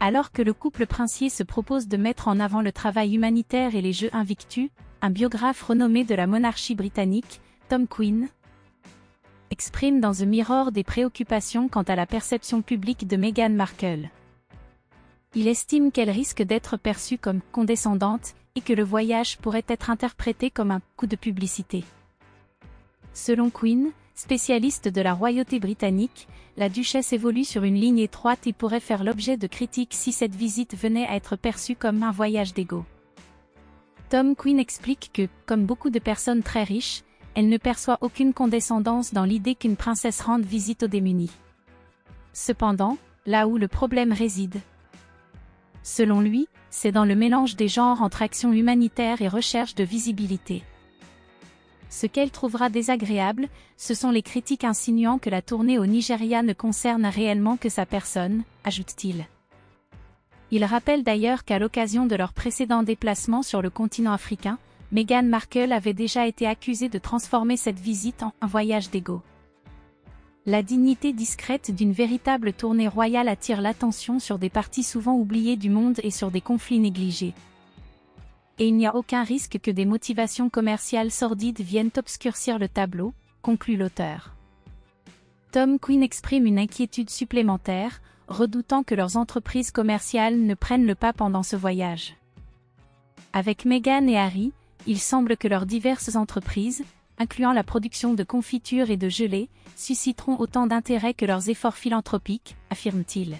Alors que le couple princier se propose de mettre en avant le travail humanitaire et les Jeux Invictus, un biographe renommé de la monarchie britannique, Tom Quinn, exprime dans The Mirror des préoccupations quant à la perception publique de Meghan Markle. Il estime qu'elle risque d'être perçue comme condescendante et que le voyage pourrait être interprété comme un coup de publicité. Selon Quinn, spécialiste de la royauté britannique, la duchesse évolue sur une ligne étroite et pourrait faire l'objet de critiques si cette visite venait à être perçue comme un voyage d'ego. Tom Quinn explique que, comme beaucoup de personnes très riches, elle ne perçoit aucune condescendance dans l'idée qu'une princesse rende visite aux démunis. Cependant, là où le problème réside, selon lui, c'est dans le mélange des genres entre action humanitaire et recherche de visibilité. Ce qu'elle trouvera désagréable, ce sont les critiques insinuant que la tournée au Nigeria ne concerne réellement que sa personne, ajoute-t-il. Il rappelle d'ailleurs qu'à l'occasion de leur précédent déplacement sur le continent africain, Meghan Markle avait déjà été accusée de transformer cette visite en un voyage d'ego. La dignité discrète d'une véritable tournée royale attire l'attention sur des parties souvent oubliées du monde et sur des conflits négligés. Et il n'y a aucun risque que des motivations commerciales sordides viennent obscurcir le tableau, conclut l'auteur. Tom Quinn exprime une inquiétude supplémentaire, redoutant que leurs entreprises commerciales ne prennent le pas pendant ce voyage. Avec Meghan et Harry, il semble que leurs diverses entreprises, incluant la production de confitures et de gelées, susciteront autant d'intérêt que leurs efforts philanthropiques, affirme-t-il.